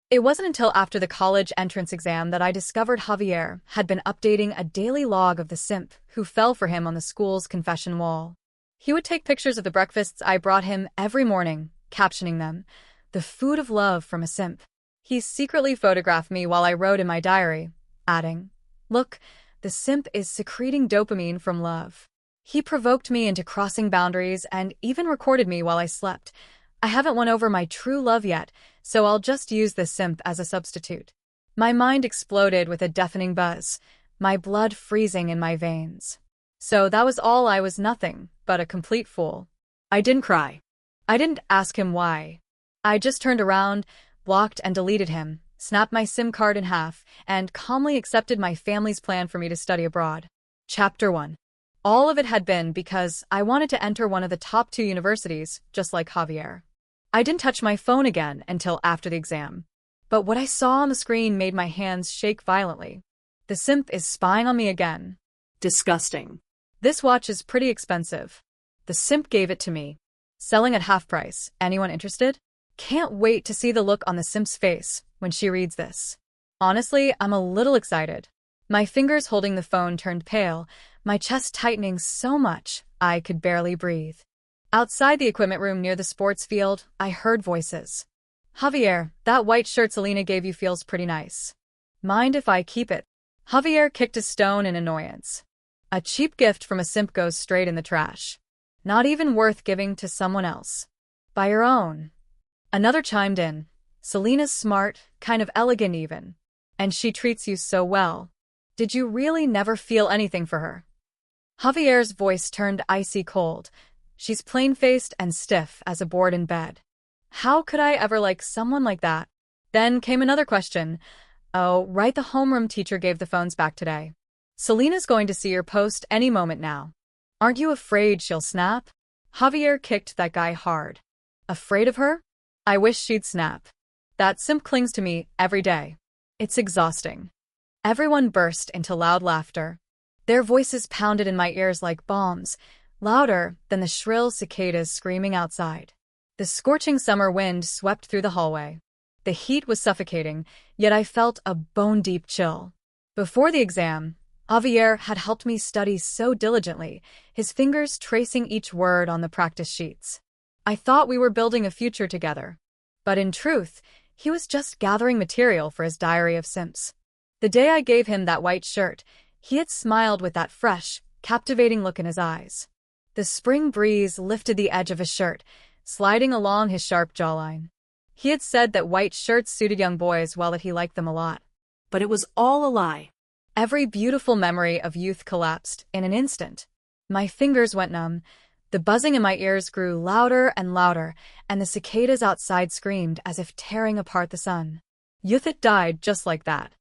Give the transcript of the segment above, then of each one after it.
It wasn't until after the college entrance exam that I discovered Javier had been updating a daily log of the simp who fell for him on the school's confession wall. He would take pictures of the breakfasts I brought him every morning, captioning them, "The food of love from a simp." He secretly photographed me while I wrote in my diary, adding, "Look, the simp is secreting dopamine from love." He provoked me into crossing boundaries and even recorded me while I slept. I haven't won over my true love yet, so I'll just use the simp as a substitute. My mind exploded with a deafening buzz, my blood freezing in my veins. So that was all. I was nothing but a complete fool. I didn't cry. I didn't ask him why. I just turned around, blocked and deleted him, snapped my SIM card in half, and calmly accepted my family's plan for me to study abroad. Chapter 1. All of it had been because I wanted to enter one of the top 2 universities, just like Javier. I didn't touch my phone again until after the exam. But what I saw on the screen made my hands shake violently. The simp is spying on me again. Disgusting. This watch is pretty expensive. The simp gave it to me. Selling at half price. Anyone interested? Can't wait to see the look on the simp's face when she reads this. Honestly, I'm a little excited. My fingers holding the phone turned pale, my chest tightening so much I could barely breathe. Outside the equipment room near the sports field, I heard voices. "Javier, that white shirt Selena gave you feels pretty nice. Mind if I keep it?" Javier kicked a stone in annoyance. A cheap gift from a simp goes straight in the trash. Not even worth giving to someone else. Buy your own. Another chimed in. "Selena's smart, kind of elegant even. And she treats you so well. Did you really never feel anything for her?" Javier's voice turned icy cold. "She's plain-faced and stiff as a board in bed. How could I ever like someone like that?" Then came another question. "Oh, right, the homeroom teacher gave the phones back today. Selena's going to see your post any moment now. Aren't you afraid she'll snap?" Javier kicked that guy hard. Afraid of her? I wish she'd snap. That simp clings to me every day. It's exhausting. Everyone burst into loud laughter. Their voices pounded in my ears like bombs, louder than the shrill cicadas screaming outside. The scorching summer wind swept through the hallway. The heat was suffocating, yet I felt a bone-deep chill. Before the exam, Javier had helped me study so diligently, his fingers tracing each word on the practice sheets. I thought we were building a future together. But in truth, he was just gathering material for his diary of simps. The day I gave him that white shirt, he had smiled with that fresh, captivating look in his eyes. The spring breeze lifted the edge of his shirt, sliding along his sharp jawline. He had said that white shirts suited young boys well, that he liked them a lot. But it was all a lie. Every beautiful memory of youth collapsed in an instant. My fingers went numb, the buzzing in my ears grew louder and louder, and the cicadas outside screamed as if tearing apart the sun. Youth had died just like that.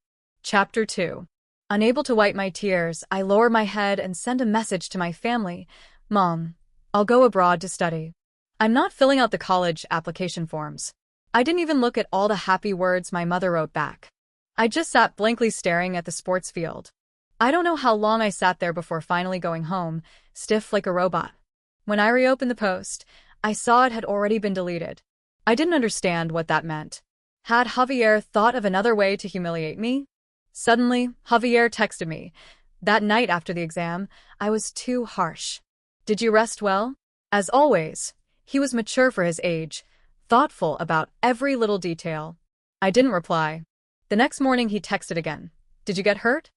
Chapter 2. Unable to wipe my tears, I lowered my head and sent a message to my family. "Mom, I'll go abroad to study. I'm not filling out the college application forms." I didn't even look at all the happy words my mother wrote back. I just sat blankly staring at the sports field. I don't know how long I sat there before finally going home, stiff like a robot. When I reopened the post, I saw it had already been deleted. I didn't understand what that meant. Had Javier thought of another way to humiliate me? Suddenly, Javier texted me. That night after the exam, I was too harsh. "Did you rest well?" As always, he was mature for his age, thoughtful about every little detail. I didn't reply. The next morning he texted again. "Did you get hurt?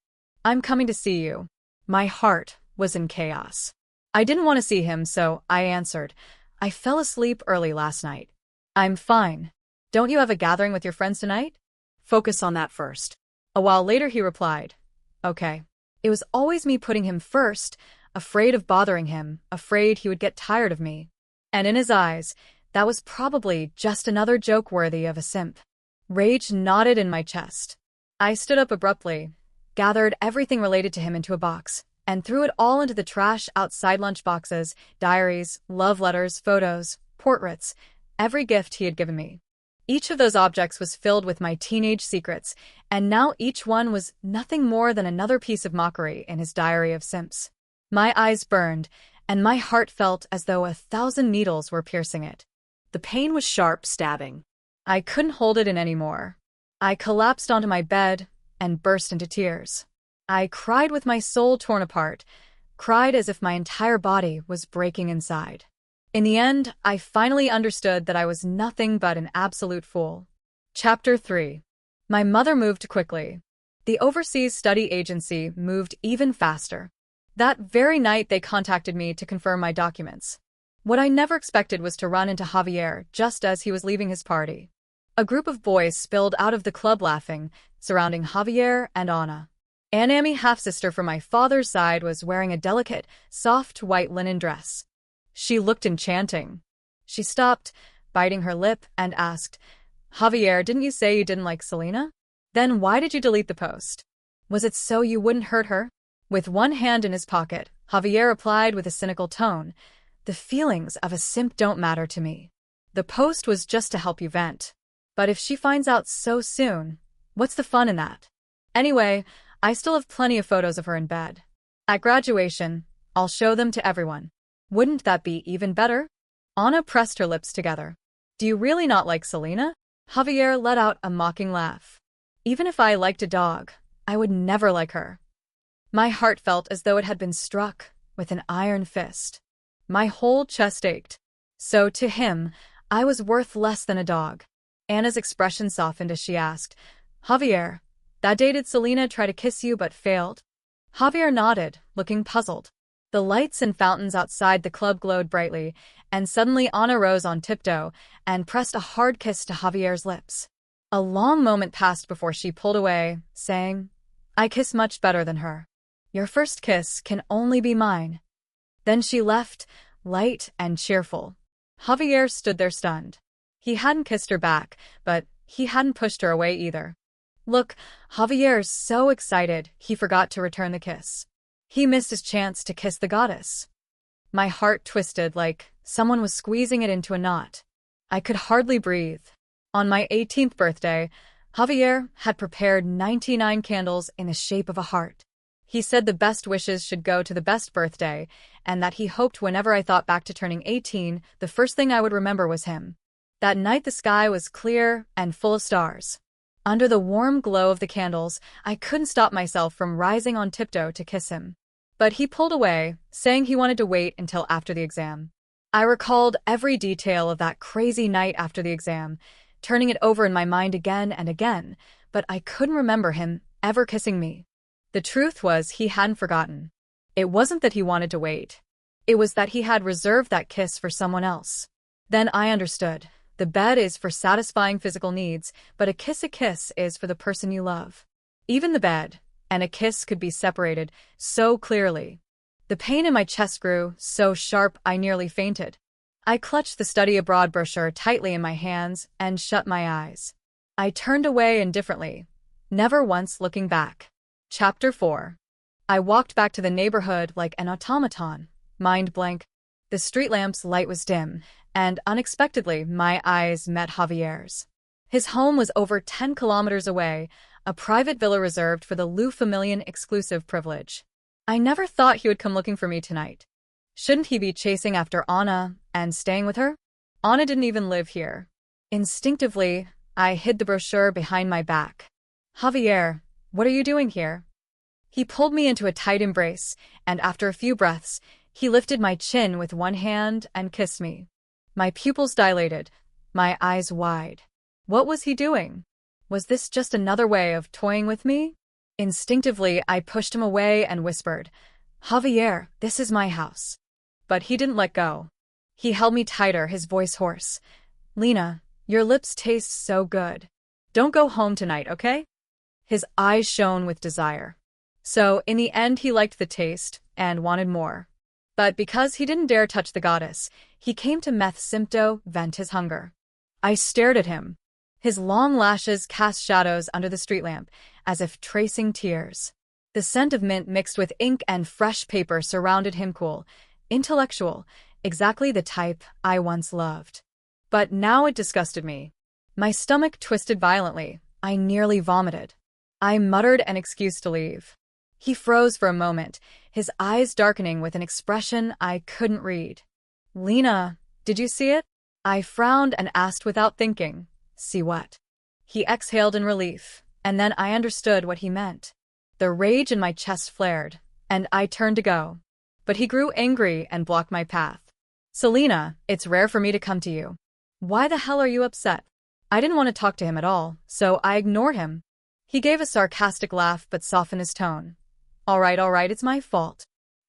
I'm coming to see you." My heart was in chaos. I didn't want to see him, so I answered, "I fell asleep early last night. I'm fine. Don't you have a gathering with your friends tonight? Focus on that first." A while later he replied, "Okay." It was always me putting him first, afraid of bothering him, afraid he would get tired of me. And in his eyes, that was probably just another joke worthy of a simp. Rage knotted in my chest. I stood up abruptly, gathered everything related to him into a box, and threw it all into the trash outside lunch boxes, diaries, love letters, photos, portraits, every gift he had given me. Each of those objects was filled with my teenage secrets, and now each one was nothing more than another piece of mockery in his diary of simps. My eyes burned, and my heart felt as though 1,000 needles were piercing it. The pain was sharp, stabbing. I couldn't hold it in anymore. I collapsed onto my bed and burst into tears. I cried with my soul torn apart, cried as if my entire body was breaking inside. In the end, I finally understood that I was nothing but an absolute fool. Chapter 3. My mother moved quickly. The overseas study agency moved even faster. That very night they contacted me to confirm my documents. What I never expected was to run into Javier just as he was leaving his party. A group of boys spilled out of the club laughing, surrounding Javier and Ana. Anami, half-sister from my father's side, was wearing a delicate, soft white linen dress. She looked enchanting. She stopped, biting her lip, and asked, "Javier, didn't you say you didn't like Selena? Then why did you delete the post? Was it so you wouldn't hurt her?" With one hand in his pocket, Javier replied with a cynical tone, "The feelings of a simp don't matter to me. The post was just to help you vent. But if she finds out so soon, what's the fun in that? Anyway, I still have plenty of photos of her in bed. At graduation, I'll show them to everyone. Wouldn't that be even better?" Ana pressed her lips together. "Do you really not like Selena?" Javier let out a mocking laugh. "Even if I liked a dog, I would never like her." My heart felt as though it had been struck with an iron fist. My whole chest ached. So to him, I was worth less than a dog. Anna's expression softened as she asked, "Javier, that day did Selena try to kiss you but failed?" Javier nodded, looking puzzled. The lights and fountains outside the club glowed brightly, and suddenly Ana rose on tiptoe and pressed a hard kiss to Javier's lips. A long moment passed before she pulled away, saying, "I kiss much better than her. Your first kiss can only be mine." Then she left, light and cheerful. Javier stood there stunned. He hadn't kissed her back, but he hadn't pushed her away either. Look, Javier's so excited he forgot to return the kiss. He missed his chance to kiss the goddess. My heart twisted like someone was squeezing it into a knot. I could hardly breathe. On my 18th birthday, Javier had prepared 99 candles in the shape of a heart. He said the best wishes should go to the best birthday, and that he hoped whenever I thought back to turning 18, the first thing I would remember was him. That night the sky was clear and full of stars. Under the warm glow of the candles, I couldn't stop myself from rising on tiptoe to kiss him. But he pulled away, saying he wanted to wait until after the exam. I recalled every detail of that crazy night after the exam, turning it over in my mind again and again, but I couldn't remember him ever kissing me. The truth was he hadn't forgotten. It wasn't that he wanted to wait. It was that he had reserved that kiss for someone else. Then I understood. The bed is for satisfying physical needs, but a kiss is for the person you love. Even the bed and a kiss could be separated so clearly. The pain in my chest grew so sharp I nearly fainted. I clutched the study abroad brochure tightly in my hands and shut my eyes. I turned away indifferently, never once looking back. Chapter 4. I walked back to the neighborhood like an automaton, mind blank. The street lamp's light was dim, and unexpectedly my eyes met Javier's. His home was over 10 kilometers away, a private villa reserved for the Lou Familian exclusive privilege. I never thought he would come looking for me tonight. Shouldn't he be chasing after Ana and staying with her? Ana didn't even live here. Instinctively, I hid the brochure behind my back. "Javier, what are you doing here?" He pulled me into a tight embrace, and after a few breaths, he lifted my chin with one hand and kissed me. My pupils dilated, my eyes wide. What was he doing? Was this just another way of toying with me? Instinctively, I pushed him away and whispered, "Javier, this is my house." But he didn't let go. He held me tighter, his voice hoarse. "Lena, your lips taste so good. Don't go home tonight, okay?" His eyes shone with desire. So, in the end, he liked the taste and wanted more. But because he didn't dare touch the goddess, he came to Meth Sympto vent his hunger. I stared at him. His long lashes cast shadows under the street lamp, as if tracing tears. The scent of mint mixed with ink and fresh paper surrounded him, cool, intellectual, exactly the type I once loved. But now it disgusted me. My stomach twisted violently. I nearly vomited. I muttered an excuse to leave. He froze for a moment, his eyes darkening with an expression I couldn't read. "Lena, did you see it?" I frowned and asked without thinking, "See what?" He exhaled in relief, and then I understood what he meant. The rage in my chest flared, and I turned to go. But he grew angry and blocked my path. Selena, it's rare for me to come to you. Why the hell are you upset? I didn't want to talk to him at all, so I ignored him. He gave a sarcastic laugh but softened his tone. All right, it's my fault.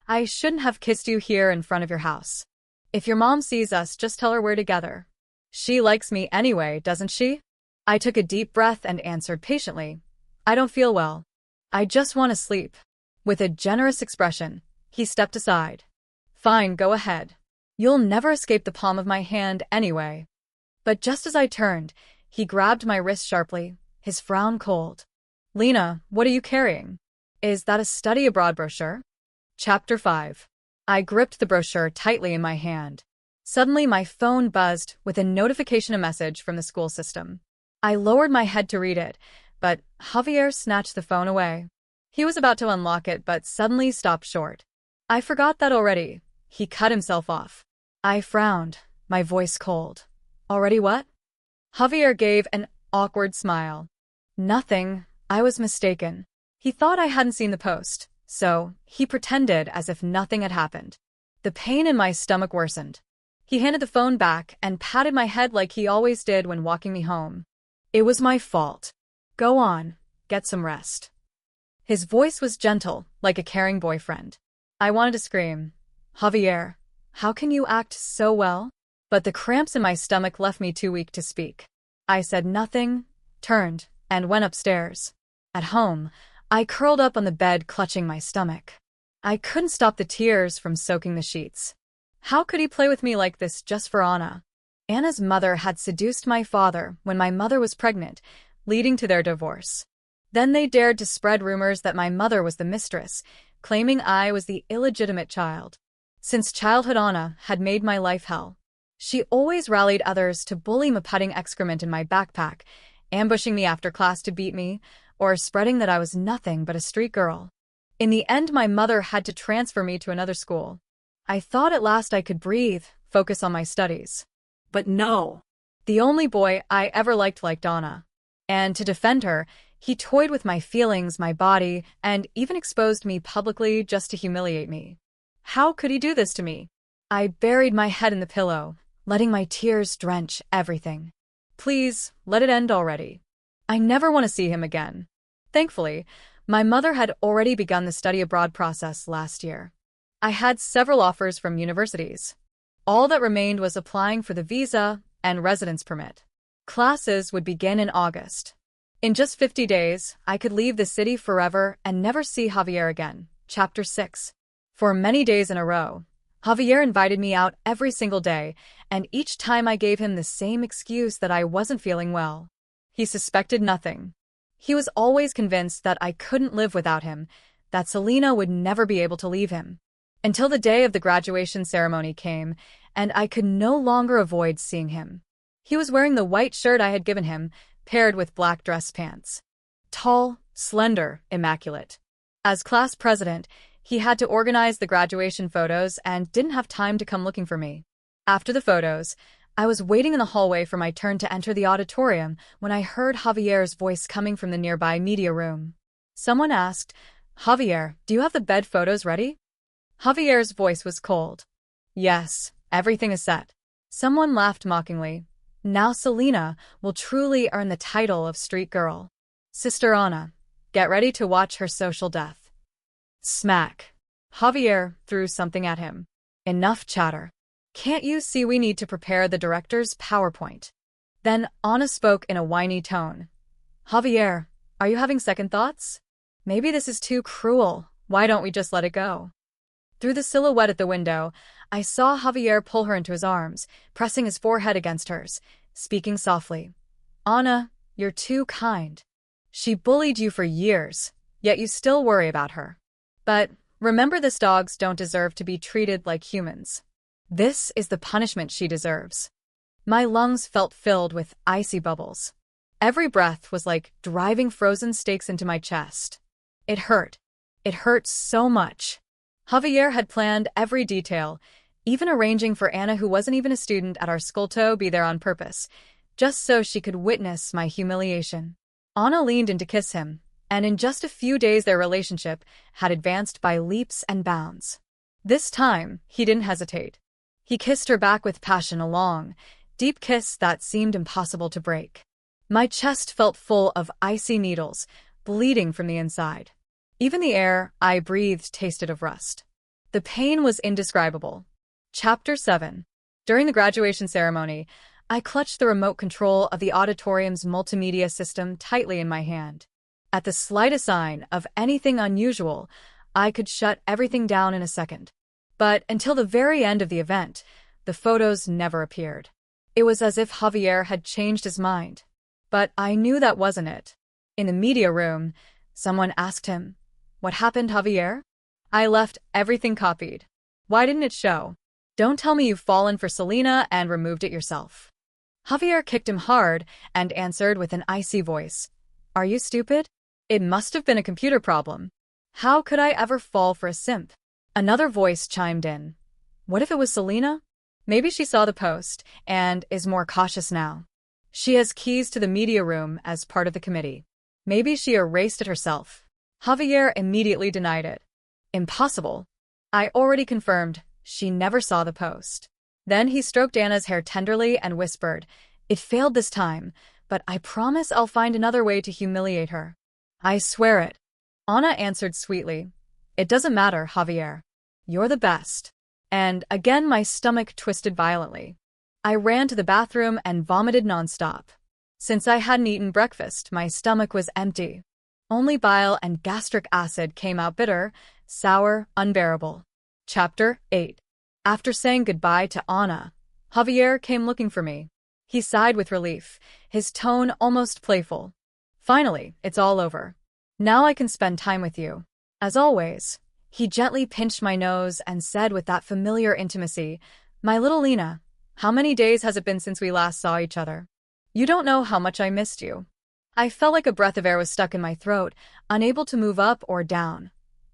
I shouldn't have kissed you here in front of your house. If your mom sees us, just tell her we're together. She likes me anyway, doesn't she? I took a deep breath and answered patiently. I don't feel well. I just want to sleep. With a generous expression, he stepped aside. Fine, go ahead. You'll never escape the palm of my hand anyway. But just as I turned, he grabbed my wrist sharply, his frown cold. Lena, what are you carrying? Is that a study abroad brochure? Chapter 5. I gripped the brochure tightly in my hand. Suddenly my phone buzzed with a notification message from the school system. I lowered my head to read it, but Javier snatched the phone away. He was about to unlock it but suddenly stopped short. I forgot that already. He cut himself off. I frowned, my voice cold. Already what? Javier gave an awkward smile. Nothing, I was mistaken. He thought I hadn't seen the post, so he pretended as if nothing had happened. The pain in my stomach worsened. He handed the phone back and patted my head like he always did when walking me home. It was my fault. Go on, get some rest. His voice was gentle, like a caring boyfriend. I wanted to scream, Javier, how can you act so well? But the cramps in my stomach left me too weak to speak. I said nothing, turned, and went upstairs. At home, I curled up on the bed clutching my stomach. I couldn't stop the tears from soaking the sheets. How could he play with me like this just for Anna? Anna's mother had seduced my father when my mother was pregnant, leading to their divorce. Then they dared to spread rumors that my mother was the mistress, claiming I was the illegitimate child. Since childhood, Anna had made my life hell. She always rallied others to bully me, putting excrement in my backpack, ambushing me after class to beat me, or spreading that I was nothing but a street girl. In the end, my mother had to transfer me to another school. I thought at last I could breathe, focus on my studies. But no. The only boy I ever liked Anna. And to defend her, he toyed with my feelings, my body, and even exposed me publicly just to humiliate me. How could he do this to me? I buried my head in the pillow, letting my tears drench everything. Please, let it end already. I never want to see him again. Thankfully, my mother had already begun the study abroad process last year. I had several offers from universities. All that remained was applying for the visa and residence permit. Classes would begin in August. In just 50 days, I could leave the city forever and never see Javier again. Chapter 6. For many days in a row, Javier invited me out every single day, and each time I gave him the same excuse that I wasn't feeling well. He suspected nothing. He was always convinced that I couldn't live without him, that Selena would never be able to leave him. Until the day of the graduation ceremony came, and I could no longer avoid seeing him. He was wearing the white shirt I had given him, paired with black dress pants. Tall, slender, immaculate. As class president, he had to organize the graduation photos and didn't have time to come looking for me. After the photos, I was waiting in the hallway for my turn to enter the auditorium when I heard Javier's voice coming from the nearby media room. Someone asked, Javier, do you have the bed photos ready? Javier's voice was cold. Yes, everything is set. Someone laughed mockingly. Now Selena will truly earn the title of street girl. Sister Anna, get ready to watch her social death. Smack. Javier threw something at him. Enough chatter. Can't you see we need to prepare the director's PowerPoint? Then Anna spoke in a whiny tone. Javier, are you having second thoughts? Maybe this is too cruel. Why don't we just let it go? Through the silhouette at the window, I saw Javier pull her into his arms, pressing his forehead against hers, speaking softly. Anna, you're too kind. She bullied you for years, yet you still worry about her. But remember, these dogs don't deserve to be treated like humans. This is the punishment she deserves. My lungs felt filled with icy bubbles. Every breath was like driving frozen steaks into my chest. It hurt. It hurt so much. Javier had planned every detail, even arranging for Anna, who wasn't even a student at our school, to be there on purpose, just so she could witness my humiliation. Anna leaned in to kiss him, and in just a few days their relationship had advanced by leaps and bounds. This time, he didn't hesitate. He kissed her back with passion, a long, deep kiss that seemed impossible to break. My chest felt full of icy needles, bleeding from the inside. Even the air I breathed tasted of rust. The pain was indescribable. Chapter 7. During the graduation ceremony, I clutched the remote control of the auditorium's multimedia system tightly in my hand. At the slightest sign of anything unusual, I could shut everything down in a second. But until the very end of the event, the photos never appeared. It was as if Javier had changed his mind. But I knew that wasn't it. In the media room, someone asked him, "What happened, Javier?" I left everything copied. Why didn't it show? Don't tell me you've fallen for Selena and removed it yourself. Javier kicked him hard and answered with an icy voice, "Are you stupid? It must have been a computer problem. How could I ever fall for a simp?" Another voice chimed in. "What if it was Selena? Maybe she saw the post and is more cautious now. She has keys to the media room as part of the committee. Maybe she erased it herself." Javier immediately denied it. Impossible. I already confirmed she never saw the post. Then he stroked Anna's hair tenderly and whispered, "It failed this time, but I promise I'll find another way to humiliate her." "I swear it." Anna answered sweetly, "It doesn't matter, Javier. You're the best." And again my stomach twisted violently. I ran to the bathroom and vomited nonstop. Since I hadn't eaten breakfast, my stomach was empty. Only bile and gastric acid came out, bitter, sour, unbearable. Chapter 8. After saying goodbye to Anna, Javier came looking for me. He sighed with relief, his tone almost playful. "Finally, it's all over. Now I can spend time with you." As always, he gently pinched my nose and said with that familiar intimacy, "My little Lena, how many days has it been since we last saw each other? You don't know how much I missed you." I felt like a breath of air was stuck in my throat, unable to move up or down,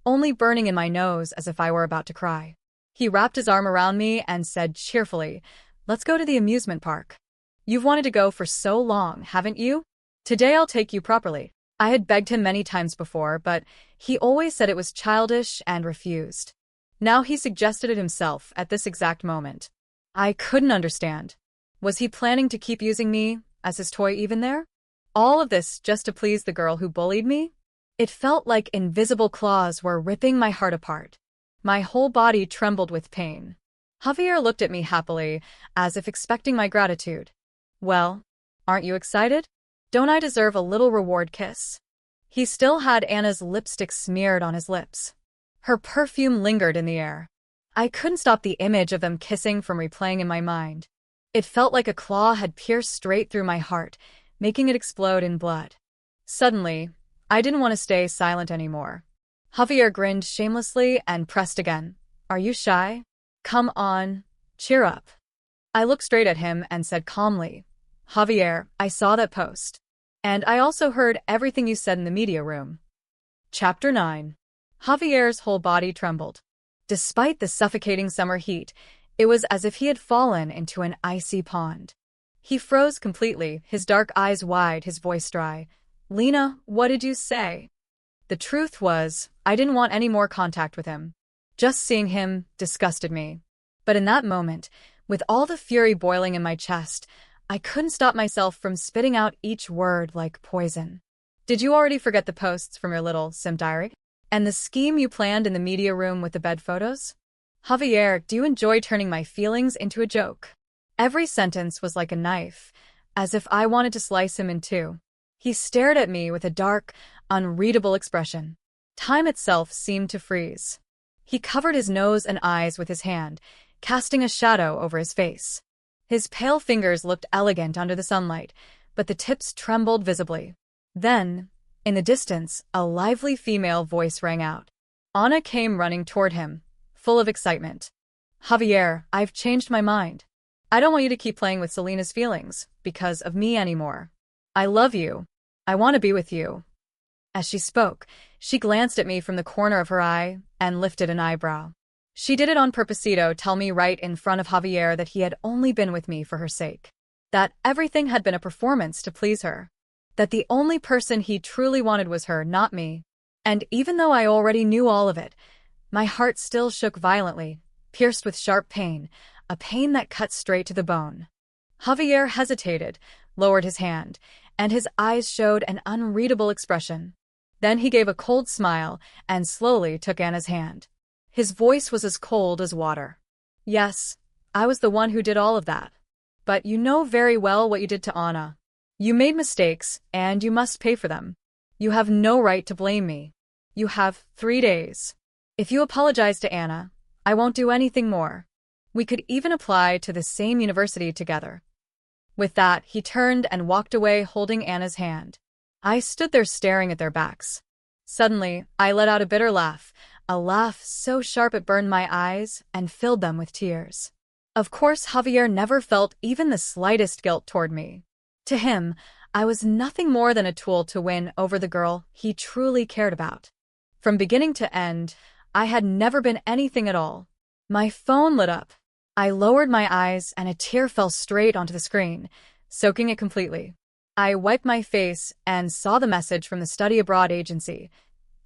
only burning in my nose as if I were about to cry. He wrapped his arm around me and said cheerfully, "Let's go to the amusement park. You've wanted to go for so long, haven't you? Today I'll take you properly." I had begged him many times before, but he always said it was childish and refused. Now he suggested it himself at this exact moment. I couldn't understand. Was he planning to keep using me as his toy even there? All of this just to please the girl who bullied me? It felt like invisible claws were ripping my heart apart. My whole body trembled with pain. Javier looked at me happily, as if expecting my gratitude. "Well, aren't you excited? Don't I deserve a little reward kiss?" He still had Anna's lipstick smeared on his lips. Her perfume lingered in the air. I couldn't stop the image of them kissing from replaying in my mind. It felt like a claw had pierced straight through my heart, making it explode in blood. Suddenly, I didn't want to stay silent anymore. Javier grinned shamelessly and pressed again. "Are you shy? Come on, cheer up." I looked straight at him and said calmly, "Javier, I saw that post. And I also heard everything you said in the media room." Chapter 9. Javier's whole body trembled. Despite the suffocating summer heat, it was as if he had fallen into an icy pond. He froze completely, his dark eyes wide, his voice dry. "Lena, what did you say?" The truth was, I didn't want any more contact with him. Just seeing him disgusted me. But in that moment, with all the fury boiling in my chest, I couldn't stop myself from spitting out each word like poison. "Did you already forget the posts from your little simp diary? And the scheme you planned in the media room with the bed photos? Javier, do you enjoy turning my feelings into a joke?" Every sentence was like a knife, as if I wanted to slice him in two. He stared at me with a dark, unreadable expression. Time itself seemed to freeze. He covered his nose and eyes with his hand, casting a shadow over his face. His pale fingers looked elegant under the sunlight, but the tips trembled visibly. Then, in the distance, a lively female voice rang out. Anna came running toward him, full of excitement. "Javier, I've changed my mind. I don't want you to keep playing with Selena's feelings, because of me anymore. I love you. I want to be with you." As she spoke, she glanced at me from the corner of her eye and lifted an eyebrow. She did it on purposito, tell me right in front of Javier that he had only been with me for her sake. that everything had been a performance to please her, that the only person he truly wanted was her, not me. And even though I already knew all of it, my heart still shook violently, pierced with sharp pain, a pain that cut straight to the bone. Javier hesitated, lowered his hand, and his eyes showed an unreadable expression. Then he gave a cold smile and slowly took Anna's hand. His voice was as cold as water. Yes, I was the one who did all of that. But you know very well what you did to Anna. You made mistakes, and you must pay for them. You have no right to blame me. You have 3 days. If you apologize to Anna, I won't do anything more. We could even apply to the same university together. With that, he turned and walked away holding Anna's hand. I stood there staring at their backs. Suddenly, I let out a bitter laugh, a laugh so sharp it burned my eyes and filled them with tears. Of course, Javier never felt even the slightest guilt toward me. To him, I was nothing more than a tool to win over the girl he truly cared about. From beginning to end, I had never been anything at all. My phone lit up. I lowered my eyes and a tear fell straight onto the screen, soaking it completely. I wiped my face and saw the message from the study abroad agency.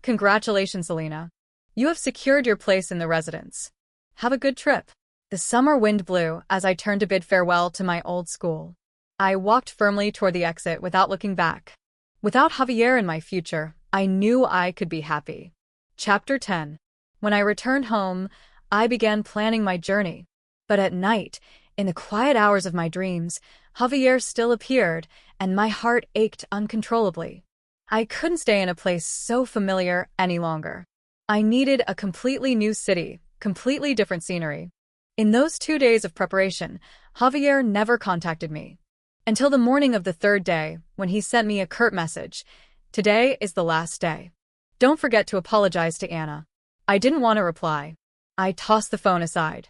Congratulations, Selena. You have secured your place in the residence. Have a good trip. The summer wind blew as I turned to bid farewell to my old school. I walked firmly toward the exit without looking back. Without Javier in my future, I knew I could be happy. Chapter 10. When I returned home, I began planning my journey. But at night, in the quiet hours of my dreams, Javier still appeared, and my heart ached uncontrollably. I couldn't stay in a place so familiar any longer. I needed a completely new city, completely different scenery. In those 2 days of preparation, Javier never contacted me. Until the morning of the 3rd day, when he sent me a curt message. Today is the last day. Don't forget to apologize to Anna. I didn't want to reply. I tossed the phone aside.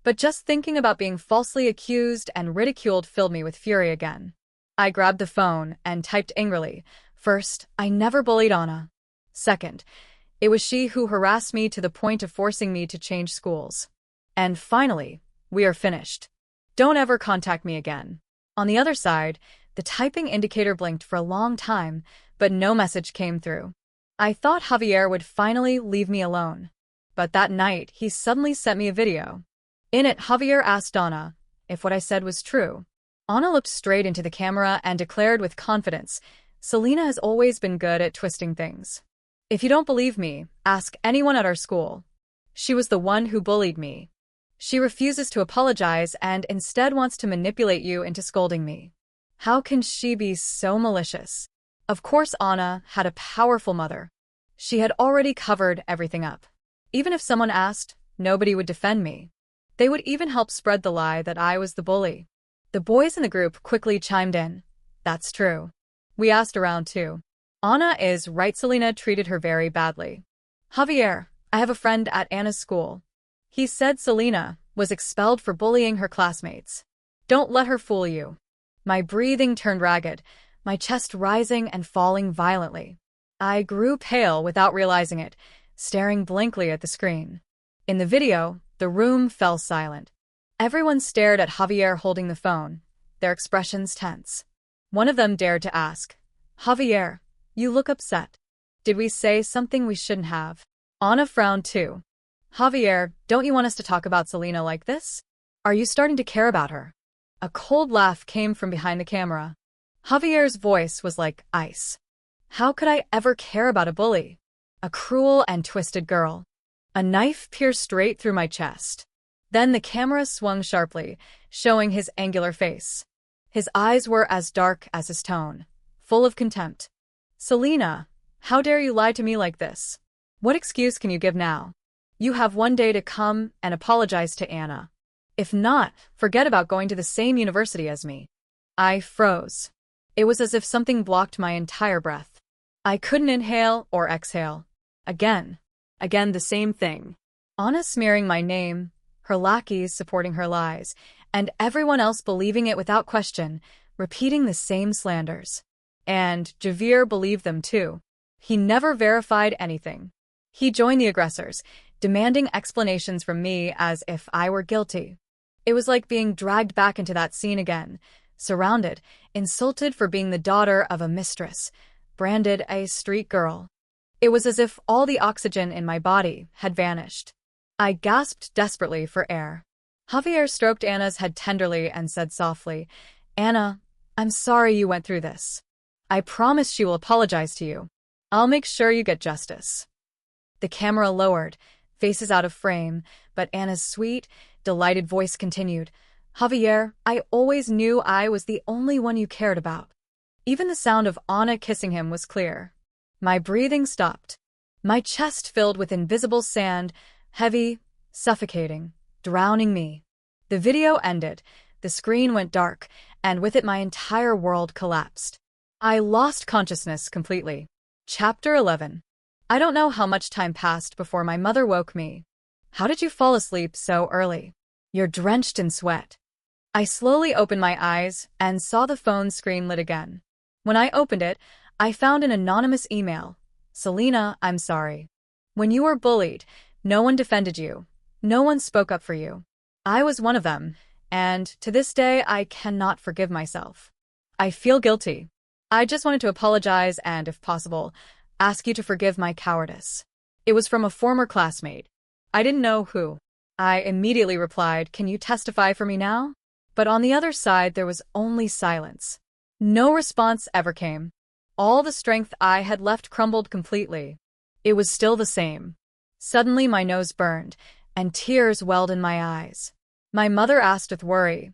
But just thinking about being falsely accused and ridiculed filled me with fury again. I grabbed the phone and typed angrily. First, I never bullied Anna. Second, it was she who harassed me to the point of forcing me to change schools. And finally, we are finished. Don't ever contact me again. On the other side, the typing indicator blinked for a long time, but no message came through. I thought Javier would finally leave me alone. But that night, he suddenly sent me a video. In it, Javier asked Anna if what I said was true. Anna looked straight into the camera and declared with confidence, Selena has always been good at twisting things. If you don't believe me, ask anyone at our school. She was the one who bullied me. She refuses to apologize and instead wants to manipulate you into scolding me. How can she be so malicious? Of course, Anna had a powerful mother. She had already covered everything up. Even if someone asked, nobody would defend me. They would even help spread the lie that I was the bully. The boys in the group quickly chimed in. That's true. We asked around too. Anna is right. Selena treated her very badly. Javier, I have a friend at Anna's school. He said Selena was expelled for bullying her classmates. Don't let her fool you. My breathing turned ragged, my chest rising and falling violently. I grew pale without realizing it, staring blankly at the screen. In the video, the room fell silent. Everyone stared at Javier holding the phone, their expressions tense. One of them dared to ask, Javier, you look upset. Did we say something we shouldn't have? Anna frowned too. Javier, don't you want us to talk about Selena like this? Are you starting to care about her? A cold laugh came from behind the camera. Javier's voice was like ice. How could I ever care about a bully? A cruel and twisted girl. A knife pierced straight through my chest. Then the camera swung sharply, showing his angular face. His eyes were as dark as his tone, full of contempt. Selena, how dare you lie to me like this? What excuse can you give now? You have 1 day to come and apologize to Anna. If not, forget about going to the same university as me. I froze. It was as if something blocked my entire breath. I couldn't inhale or exhale. Again the same thing. Anna smearing my name, her lackeys supporting her lies, and everyone else believing it without question, repeating the same slanders. And Javier believed them too. He never verified anything. He joined the aggressors, demanding explanations from me as if I were guilty. It was like being dragged back into that scene again, surrounded, insulted for being the daughter of a mistress, branded a street girl. It was as if all the oxygen in my body had vanished. I gasped desperately for air. Javier stroked Anna's head tenderly and said softly, "Anna, I'm sorry you went through this. I promise she will apologize to you. I'll make sure you get justice." The camera lowered, faces out of frame, but Anna's sweet, delighted voice continued, "Javier, I always knew I was the only one you cared about." Even the sound of Anna kissing him was clear. My breathing stopped. My chest filled with invisible sand, heavy, suffocating, drowning me. The video ended, the screen went dark, and with it my entire world collapsed. I lost consciousness completely. Chapter 11. I don't know how much time passed before my mother woke me. "How did you fall asleep so early? You're drenched in sweat." I slowly opened my eyes and saw the phone screen lit again. When I opened it, I found an anonymous email. "Selena, I'm sorry. When you were bullied, no one defended you. No one spoke up for you. I was one of them, and to this day I cannot forgive myself. I feel guilty. I just wanted to apologize and, if possible, ask you to forgive my cowardice." It was from a former classmate. I didn't know who. I immediately replied, "Can you testify for me now?" But on the other side there was only silence. No response ever came. All the strength I had left crumbled completely. It was still the same. Suddenly my nose burned, and tears welled in my eyes. My mother asked with worry,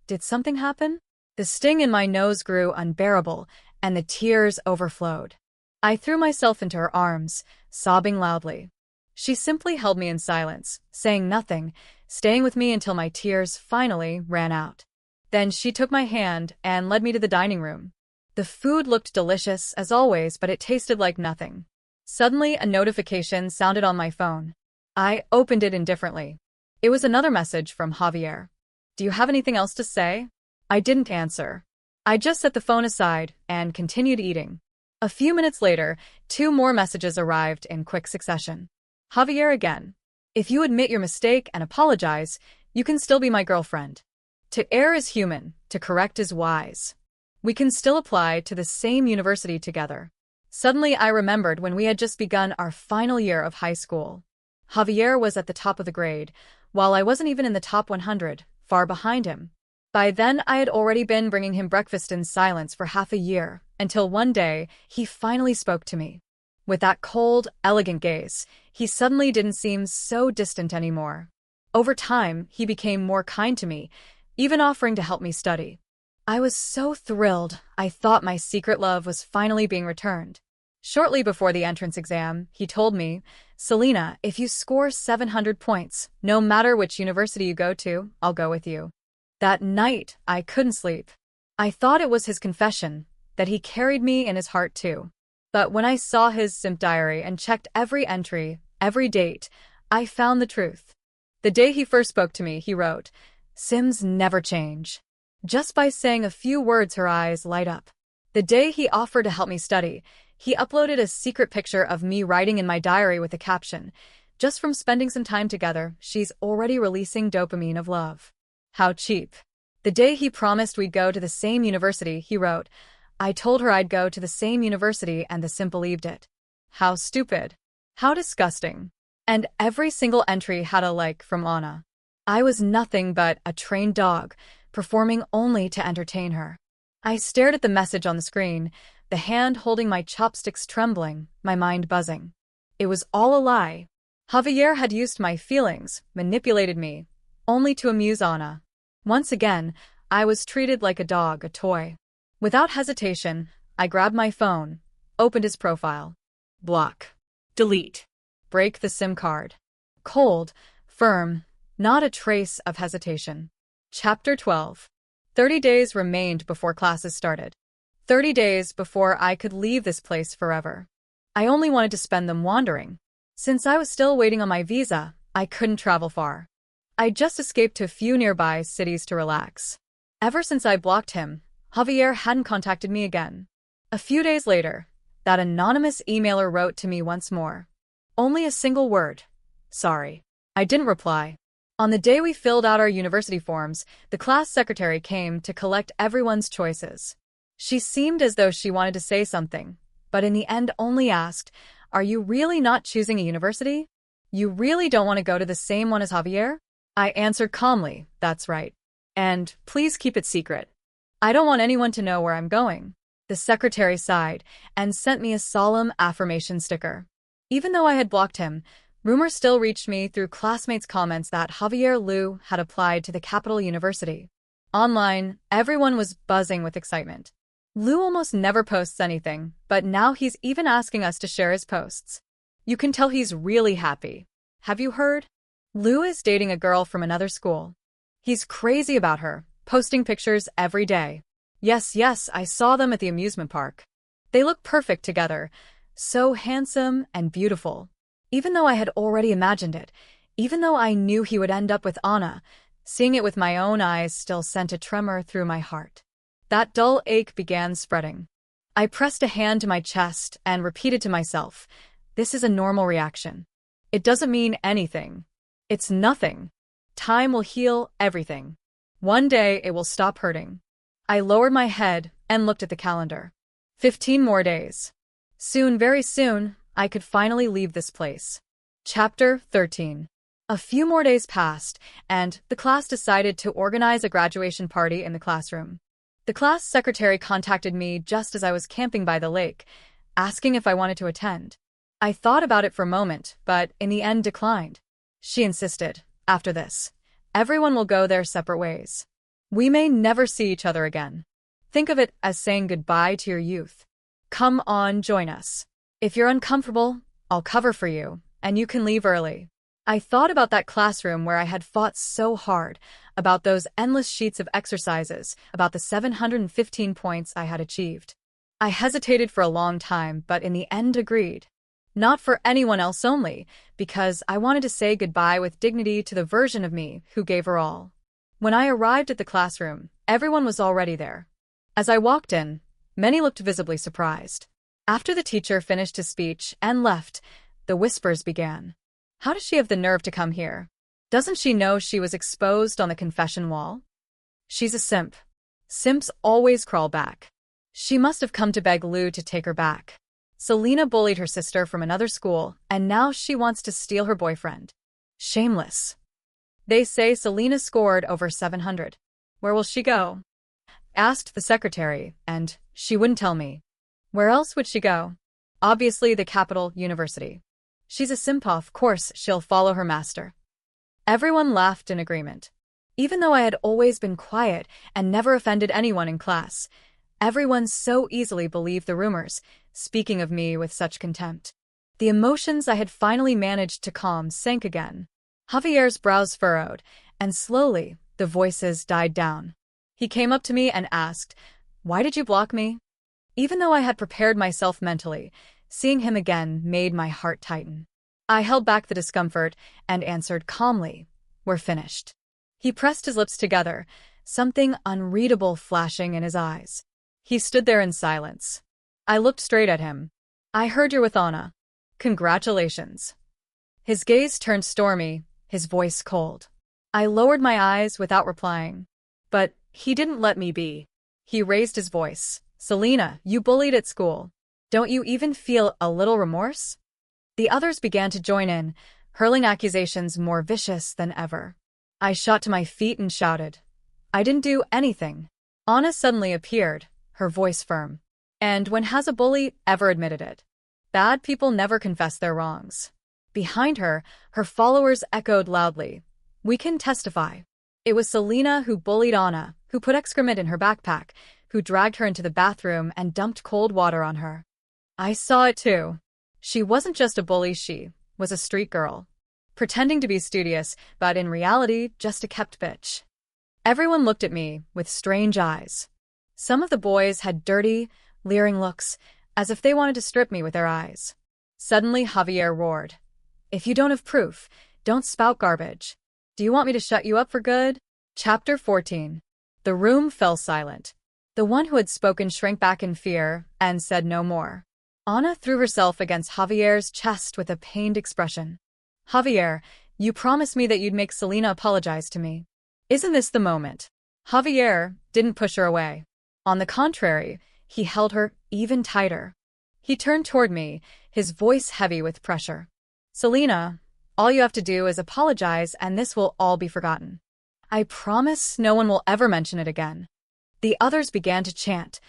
"Did something happen?" The sting in my nose grew unbearable, and the tears overflowed. I threw myself into her arms, sobbing loudly. She simply held me in silence, saying nothing, staying with me until my tears finally ran out. Then she took my hand and led me to the dining room. The food looked delicious, as always, but it tasted like nothing. Suddenly, a notification sounded on my phone. I opened it indifferently. It was another message from Javier. "Do you have anything else to say?" I didn't answer. I just set the phone aside and continued eating. A few minutes later, 2 more messages arrived in quick succession. "Javier again. If you admit your mistake and apologize, you can still be my girlfriend. To err is human, to correct is wise. We can still apply to the same university together." Suddenly I remembered when we had just begun our final year of high school. Javier was at the top of the grade, while I wasn't even in the top 100, far behind him. By then I had already been bringing him breakfast in silence for half a year, until one day he finally spoke to me. With that cold, elegant gaze, he suddenly didn't seem so distant anymore. Over time, he became more kind to me, even offering to help me study. I was so thrilled, I thought my secret love was finally being returned. Shortly before the entrance exam, he told me, "Selena, if you score 700 points, no matter which university you go to, I'll go with you." That night, I couldn't sleep. I thought it was his confession, that he carried me in his heart too. But when I saw his simp diary and checked every entry, every date, I found the truth. The day he first spoke to me, he wrote, "Sims never change." Just by saying a few words, her eyes light up. The day he offered to help me study, he uploaded a secret picture of me writing in my diary with a caption, "Just from spending some time together, she's already releasing dopamine of love." How cheap. The day he promised we'd go to the same university, he wrote, "I told her I'd go to the same university and the simp believed it." How stupid. How disgusting. And every single entry had a like from Anna. I was nothing but a trained dog, performing only to entertain her. I stared at the message on the screen, the hand holding my chopsticks trembling, my mind buzzing. It was all a lie. Javier had used my feelings, manipulated me, only to amuse Anna. Once again, I was treated like a dog, a toy. Without hesitation, I grabbed my phone, opened his profile. Block. Delete. Break the SIM card. Cold, firm, not a trace of hesitation. Chapter 12. 30 days remained before classes started. 30 days before I could leave this place forever. I only wanted to spend them wandering. Since I was still waiting on my visa, I couldn't travel far. I just escaped to a few nearby cities to relax. Ever since I blocked him, Javier hadn't contacted me again. A few days later, that anonymous emailer wrote to me once more. Only a single word. Sorry. I didn't reply. On the day we filled out our university forms, the class secretary came to collect everyone's choices. She seemed as though she wanted to say something, but in the end only asked, "Are you really not choosing a university? You really don't want to go to the same one as Javier?" I answered calmly, "That's right. And please keep it secret. I don't want anyone to know where I'm going." The secretary sighed and sent me a solemn affirmation sticker. Even though I had blocked him, rumors still reached me through classmates' comments that Javier Liu had applied to the capital university. Online, everyone was buzzing with excitement. Liu almost never posts anything, but now he's even asking us to share his posts. You can tell he's really happy. Have you heard? Liu is dating a girl from another school. He's crazy about her, posting pictures every day. Yes, I saw them at the amusement park. They look perfect together, so handsome and beautiful. Even though I had already imagined it, even though I knew he would end up with Anna, seeing it with my own eyes still sent a tremor through my heart. That dull ache began spreading. I pressed a hand to my chest and repeated to myself, "This is a normal reaction. It doesn't mean anything. It's nothing. Time will heal everything. One day it will stop hurting." I lowered my head and looked at the calendar. 15 more days. Soon, very soon, I could finally leave this place. Chapter 13. A few more days passed, and the class decided to organize a graduation party in the classroom. The class secretary contacted me just as I was camping by the lake, asking if I wanted to attend. I thought about it for a moment, but in the end declined. She insisted, "After this, everyone will go their separate ways. We may never see each other again. Think of it as saying goodbye to your youth. Come on, join us. If you're uncomfortable, I'll cover for you, and you can leave early." I thought about that classroom where I had fought so hard, about those endless sheets of exercises, about the 715 points I had achieved. I hesitated for a long time, but in the end agreed. Not for anyone else only, because I wanted to say goodbye with dignity to the version of me who gave her all. When I arrived at the classroom, everyone was already there. As I walked in, many looked visibly surprised. After the teacher finished his speech and left, the whispers began. How does she have the nerve to come here? Doesn't she know she was exposed on the confession wall? She's a simp. Simps always crawl back. She must have come to beg Liu to take her back. Selena bullied her sister from another school, and now she wants to steal her boyfriend. Shameless. They say Selena scored over 700. Where will she go? Asked the secretary, and she wouldn't tell me. Where else would she go? Obviously the capital university. She's a simp, of course she'll follow her master. Everyone laughed in agreement. Even though I had always been quiet and never offended anyone in class, everyone so easily believed the rumors, speaking of me with such contempt. The emotions I had finally managed to calm sank again. Javier's brows furrowed, and slowly the voices died down. He came up to me and asked, "Why did you block me?" Even though I had prepared myself mentally, seeing him again made my heart tighten. I held back the discomfort and answered calmly, "We're finished." He pressed his lips together, something unreadable flashing in his eyes. He stood there in silence. I looked straight at him. "I heard you're with Anna. Congratulations." His gaze turned stormy, his voice cold. I lowered my eyes without replying. But he didn't let me be. He raised his voice. "Selena, you bullied at school. Don't you even feel a little remorse?" The others began to join in, hurling accusations more vicious than ever. I shot to my feet and shouted, "I didn't do anything." Anna suddenly appeared, her voice firm. And when has a bully ever admitted it? Bad people never confess their wrongs. Behind her, her followers echoed loudly, "We can testify." It was Selena who bullied Anna, who put excrement in her backpack, who dragged her into the bathroom and dumped cold water on her. I saw it too. She wasn't just a bully, she was a street girl. Pretending to be studious, but in reality just a kept bitch. Everyone looked at me with strange eyes. Some of the boys had dirty, leering looks, as if they wanted to strip me with their eyes. Suddenly Javier roared, "If you don't have proof, don't spout garbage. Do you want me to shut you up for good?" Chapter 14. The room fell silent. The one who had spoken shrank back in fear and said no more. Anna threw herself against Javier's chest with a pained expression. "Javier, You promised me that you'd make Selena apologize to me. Isn't this the moment? Javier didn't push her away. On the contrary, he held her even tighter. He turned toward me, his voice heavy with pressure. Selena, all you have to do is apologize and this will all be forgotten. I promise no one will ever mention it again. The others began to chant,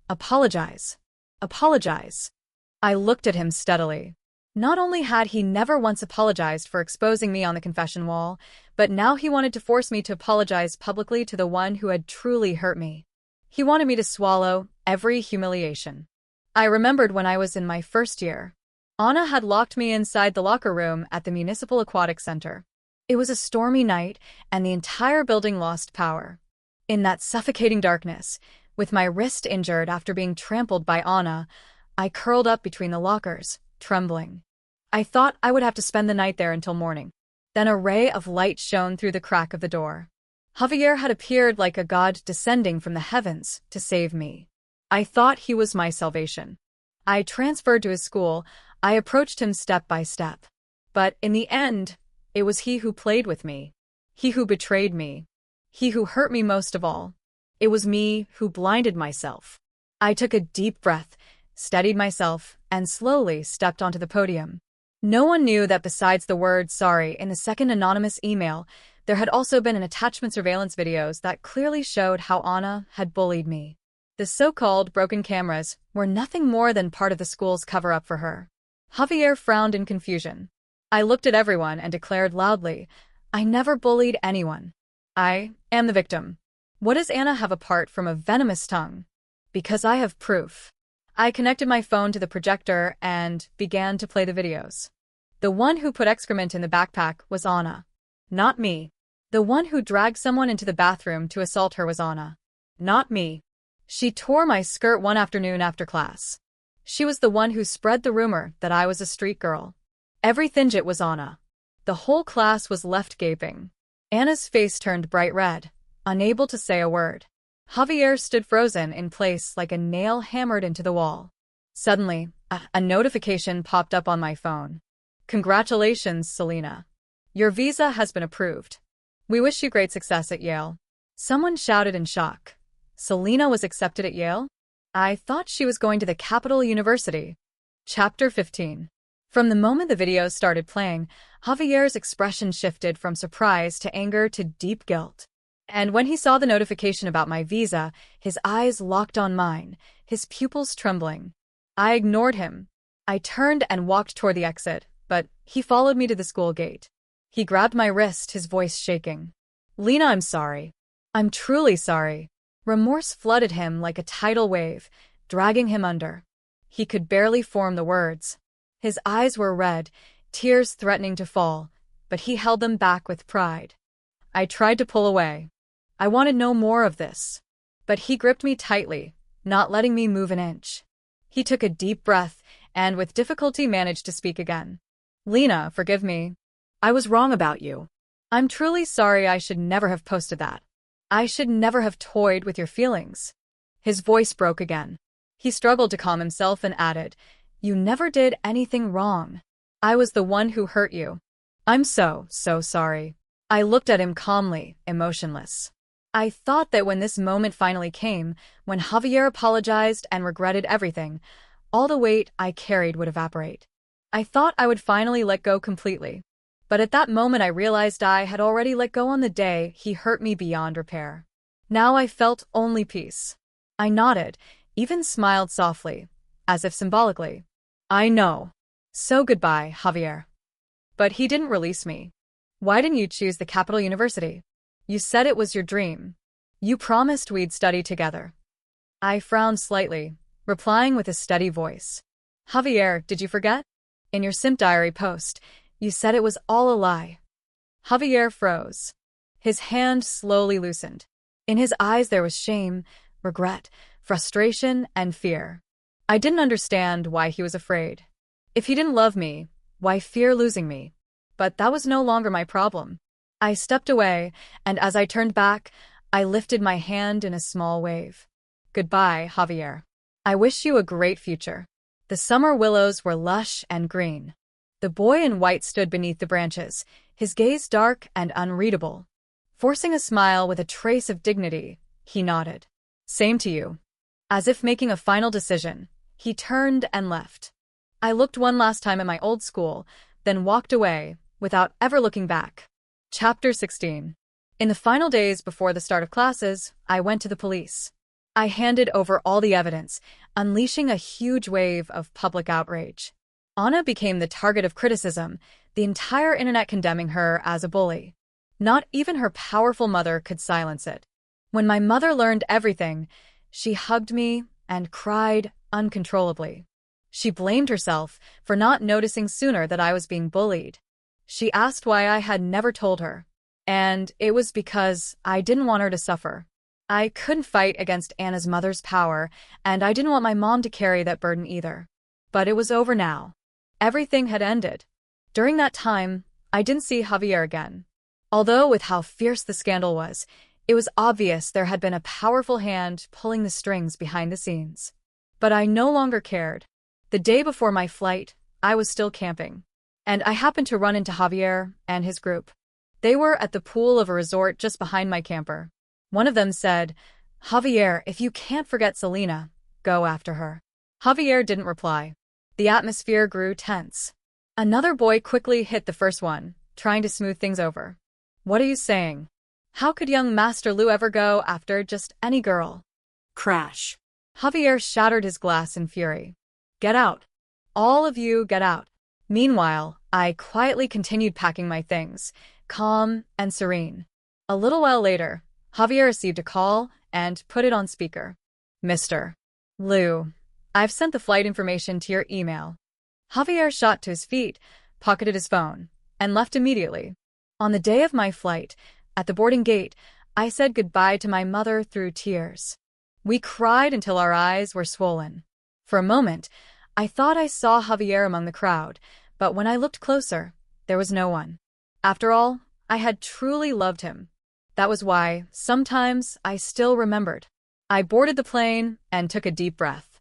apologize, apologize. I looked at him steadily. Not only had he never once apologized for exposing me on the confession wall, but now he wanted to force me to apologize publicly to the one who had truly hurt me. He wanted me to swallow every humiliation. I remembered when I was in my first year. Anna had locked me inside the locker room at the Municipal Aquatic Center. It was a stormy night, and the entire building lost power. In that suffocating darkness, with my wrist injured after being trampled by Anna, I curled up between the lockers, trembling. I thought I would have to spend the night there until morning. Then a ray of light shone through the crack of the door. Javier had appeared like a god descending from the heavens to save me. I thought he was my salvation. I transferred to his school. I approached him step by step. But in the end, it was he who played with me. He who betrayed me. He who hurt me most of all. It was me who blinded myself. I took a deep breath, steadied myself, and slowly stepped onto the podium. No one knew that besides the word sorry in the second anonymous email, there had also been an attachment surveillance videos that clearly showed how Anna had bullied me. The so-called broken cameras were nothing more than part of the school's cover-up for her. Javier frowned in confusion. I looked at everyone and declared loudly, I never bullied anyone. I am the victim. What does Anna have apart from a venomous tongue? Because I have proof. I connected my phone to the projector and began to play the videos. The one who put excrement in the backpack was Anna. Not me. The one who dragged someone into the bathroom to assault her was Anna. Not me. She tore my skirt one afternoon after class. She was the one who spread the rumor that I was a street girl. Every Thinjit was Anna. The whole class was left gaping. Anna's face turned bright red, unable to say a word. Javier stood frozen in place like a nail hammered into the wall. Suddenly, a notification popped up on my phone. Congratulations, Selena. Your visa has been approved. We wish you great success at Yale. Someone shouted in shock. Selena was accepted at Yale? I thought she was going to the Capital University. Chapter 15. From the moment the videos started playing, Javier's expression shifted from surprise to anger to deep guilt. And when he saw the notification about my visa, his eyes locked on mine, his pupils trembling. I ignored him. I turned and walked toward the exit, but he followed me to the school gate. He grabbed my wrist, his voice shaking. Lena, I'm sorry. I'm truly sorry. Remorse flooded him like a tidal wave, dragging him under. He could barely form the words. His eyes were red, tears threatening to fall, but he held them back with pride. I tried to pull away. I wanted no more of this. But he gripped me tightly, not letting me move an inch. He took a deep breath and with difficulty managed to speak again. Lena, forgive me. I was wrong about you. I'm truly sorry. I should never have posted that. I should never have toyed with your feelings. His voice broke again. He struggled to calm himself and added, You never did anything wrong. I was the one who hurt you. I'm so sorry. I looked at him calmly, emotionless. I thought that when this moment finally came, when Javier apologized and regretted everything, all the weight I carried would evaporate. I thought I would finally let go completely. But at that moment I realized I had already let go on the day he hurt me beyond repair. Now I felt only peace. I nodded, even smiled softly, as if symbolically. I know. So goodbye, Javier. But he didn't release me. Why didn't you choose the Capital University? You said it was your dream. You promised we'd study together. I frowned slightly, replying with a steady voice. Javier, did you forget? In your Simp Diary post, you said it was all a lie. Javier froze. His hand slowly loosened. In his eyes there was shame, regret, frustration, and fear. I didn't understand why he was afraid. If he didn't love me, why fear losing me? But that was no longer my problem. I stepped away, and as I turned back, I lifted my hand in a small wave. Goodbye, Javier. I wish you a great future. The summer willows were lush and green. The boy in white stood beneath the branches, his gaze dark and unreadable. Forcing a smile with a trace of dignity, he nodded. Same to you. As if making a final decision, he turned and left. I looked one last time at my old school, then walked away, without ever looking back. Chapter 16. In the final days before the start of classes, I went to the police. I handed over all the evidence, unleashing a huge wave of public outrage. Anna became the target of criticism, the entire internet condemning her as a bully. Not even her powerful mother could silence it. When my mother learned everything, she hugged me and cried uncontrollably. She blamed herself for not noticing sooner that I was being bullied. She asked why I had never told her, and it was because I didn't want her to suffer. I couldn't fight against Anna's mother's power, and I didn't want my mom to carry that burden either. But it was over now. Everything had ended. During that time, I didn't see Javier again. Although with how fierce the scandal was, it was obvious there had been a powerful hand pulling the strings behind the scenes. But I no longer cared. The day before my flight, I was still camping, and I happened to run into Javier and his group. They were at the pool of a resort just behind my camper. One of them said, "Javier, if you can't forget Selena, go after her." Javier didn't reply. The atmosphere grew tense. Another boy quickly hit the first one, trying to smooth things over. "What are you saying? How could young Master Lu ever go after just any girl?" Crash. Javier shattered his glass in fury. "Get out. All of you get out." Meanwhile, I quietly continued packing my things, calm and serene. A little while later, Javier received a call and put it on speaker. "Mr. Lu, I've sent the flight information to your email." Javier shot to his feet, pocketed his phone, and left immediately. On the day of my flight, at the boarding gate, I said goodbye to my mother through tears. We cried until our eyes were swollen. For a moment, I thought I saw Javier among the crowd, but when I looked closer, there was no one. After all, I had truly loved him. That was why, sometimes, I still remembered. I boarded the plane and took a deep breath.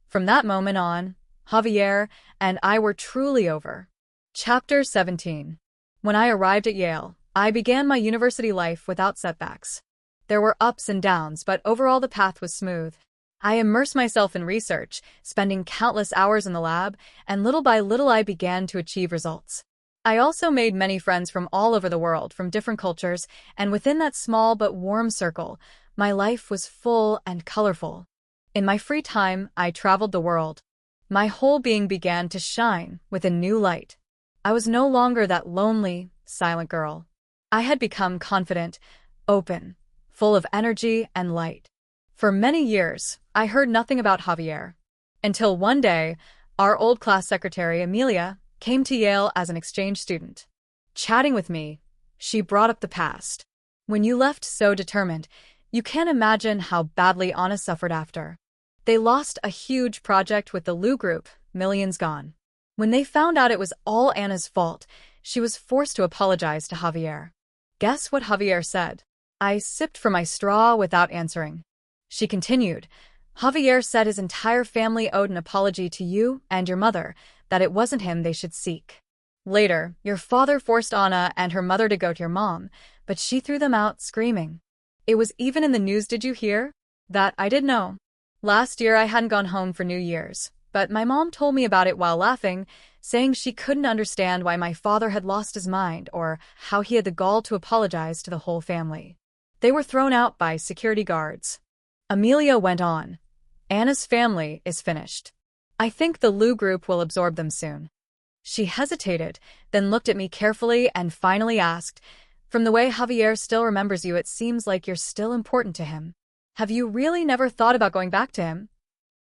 From that moment on, Javier and I were truly over. Chapter 17. When I arrived at Yale, I began my university life without setbacks. There were ups and downs, but overall the path was smooth. I immersed myself in research, spending countless hours in the lab, and little by little I began to achieve results. I also made many friends from all over the world, from different cultures, and within that small but warm circle, my life was full and colorful. In my free time, I traveled the world. My whole being began to shine with a new light. I was no longer that lonely, silent girl. I had become confident, open, full of energy and light. For many years, I heard nothing about Javier. Until one day, our old class secretary, Amelia, came to Yale as an exchange student. Chatting with me, she brought up the past. "When you left so determined, you can't imagine how badly Anna suffered after. They lost a huge project with the Lu Group, millions gone. When they found out it was all Anna's fault, she was forced to apologize to Javier." Guess what Javier said? I sipped from my straw without answering. She continued, "Javier said his entire family owed an apology to you and your mother, that it wasn't him they should seek. Later, your father forced Anna and her mother to go to your mom, but she threw them out screaming. It was even in the news, did you hear? That I did know. Last year I hadn't gone home for New Year's, but my mom told me about it while laughing, saying she couldn't understand why my father had lost his mind or how he had the gall to apologize to the whole family. They were thrown out by security guards." Amelia went on, "Anna's family is finished. I think the Lu Group will absorb them soon." She hesitated, then looked at me carefully and finally asked, "From the way Javier still remembers you, it seems like you're still important to him. Have you really never thought about going back to him?"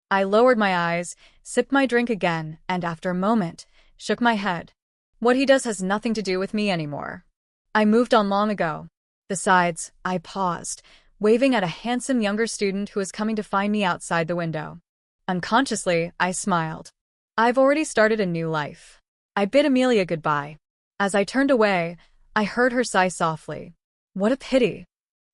I lowered my eyes, sipped my drink again, and after a moment, shook my head. "What he does has nothing to do with me anymore. I moved on long ago. Besides," I paused, waving at a handsome younger student who was coming to find me outside the window. Unconsciously, I smiled. I've already started a new life. I bid Amelia goodbye. As I turned away, I heard her sigh softly. What a pity.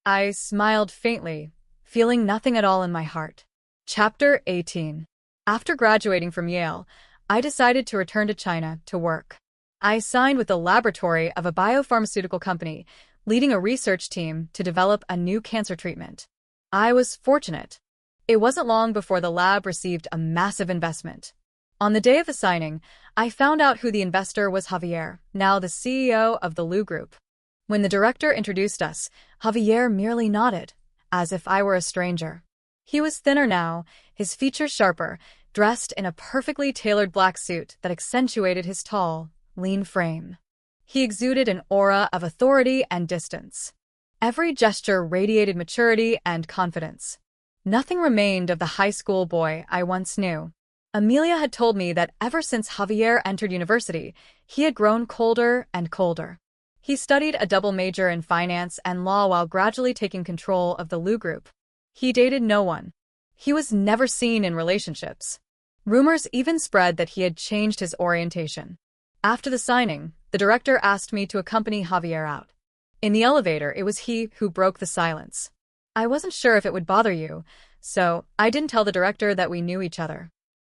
I smiled faintly, feeling nothing at all in my heart. Chapter 18. After graduating from Yale, I decided to return to China to work. I signed with the laboratory of a biopharmaceutical company, leading a research team to develop a new cancer treatment. I was fortunate. It wasn't long before the lab received a massive investment. On the day of the signing, I found out who the investor was: Javier, now the CEO of the Lu Group. When the director introduced us, Javier merely nodded, as if I were a stranger. He was thinner now, his features sharper, dressed in a perfectly tailored black suit that accentuated his tall, lean frame. He exuded an aura of authority and distance. Every gesture radiated maturity and confidence. Nothing remained of the high school boy I once knew. Amelia had told me that ever since Javier entered university, he had grown colder and colder. He studied a double major in finance and law while gradually taking control of the Lu Group. He dated no one. He was never seen in relationships. Rumors even spread that he had changed his orientation. After the signing, the director asked me to accompany Javier out. In the elevator, it was he who broke the silence. I wasn't sure if it would bother you, so I didn't tell the director that we knew each other.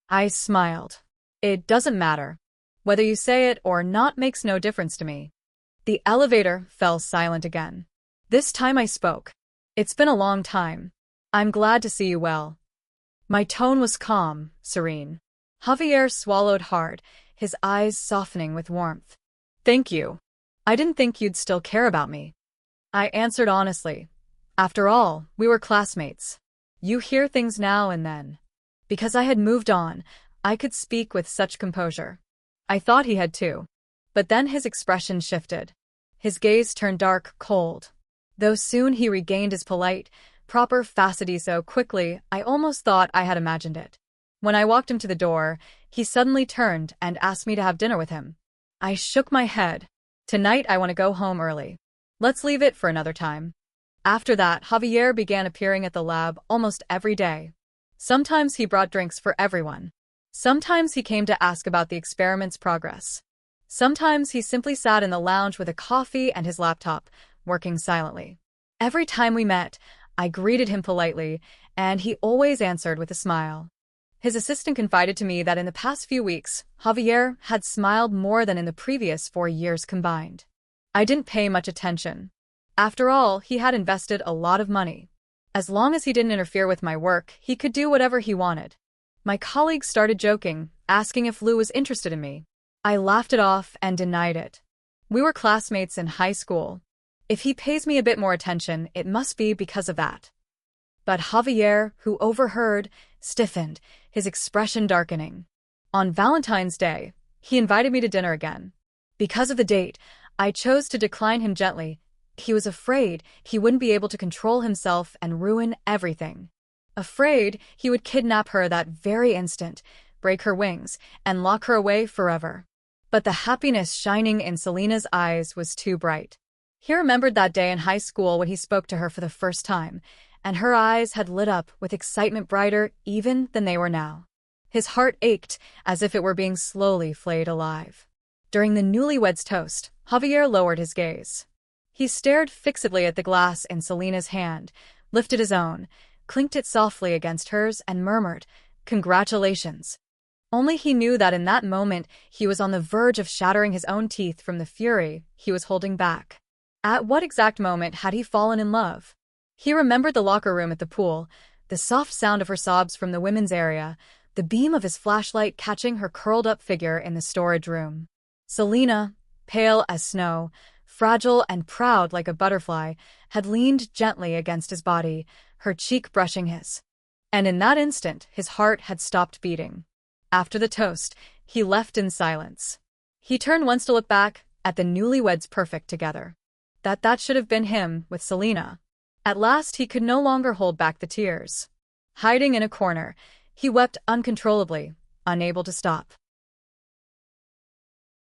I smiled. It doesn't matter. Whether you say it or not makes no difference to me. The elevator fell silent again. This time I spoke. It's been a long time. I'm glad to see you well. My tone was calm, serene. Javier swallowed hard, his eyes softening with warmth. Thank you. I didn't think you'd still care about me. I answered honestly. After all, we were classmates. You hear things now and then. Because I had moved on, I could speak with such composure. I thought he had too. But then his expression shifted. His gaze turned dark, cold. Though soon he regained his polite, proper facility so quickly, I almost thought I had imagined it. When I walked him to the door, he suddenly turned and asked me to have dinner with him. I shook my head. Tonight I want to go home early. Let's leave it for another time. After that, Javier began appearing at the lab almost every day. Sometimes he brought drinks for everyone. Sometimes he came to ask about the experiment's progress. Sometimes he simply sat in the lounge with a coffee and his laptop, working silently. Every time we met, I greeted him politely, and he always answered with a smile. His assistant confided to me that in the past few weeks, Javier had smiled more than in the previous 4 years combined. I didn't pay much attention. After all, he had invested a lot of money. As long as he didn't interfere with my work, he could do whatever he wanted. My colleagues started joking, asking if Lou was interested in me. I laughed it off and denied it. We were classmates in high school. If he pays me a bit more attention, it must be because of that. But Javier, who overheard, stiffened, his expression darkening. On Valentine's Day, he invited me to dinner again. Because of the date, I chose to decline him gently. He was afraid he wouldn't be able to control himself and ruin everything. Afraid he would kidnap her that very instant, break her wings, and lock her away forever. But the happiness shining in Selina's eyes was too bright. He remembered that day in high school when he spoke to her for the first time, and her eyes had lit up with excitement brighter even than they were now. His heart ached as if it were being slowly flayed alive. During the newlyweds' toast, Javier lowered his gaze. He stared fixedly at the glass in Selina's hand, lifted his own, clinked it softly against hers, and murmured, "Congratulations." Only he knew that in that moment he was on the verge of shattering his own teeth from the fury he was holding back. At what exact moment had he fallen in love? He remembered the locker room at the pool, the soft sound of her sobs from the women's area, the beam of his flashlight catching her curled-up figure in the storage room. Selina, pale as snow, fragile and proud like a butterfly, had leaned gently against his body, her cheek brushing his. And in that instant, his heart had stopped beating. After the toast, he left in silence. He turned once to look back at the newlyweds perfect together. That should have been him with Selina. At last he could no longer hold back the tears. Hiding in a corner, he wept uncontrollably, unable to stop.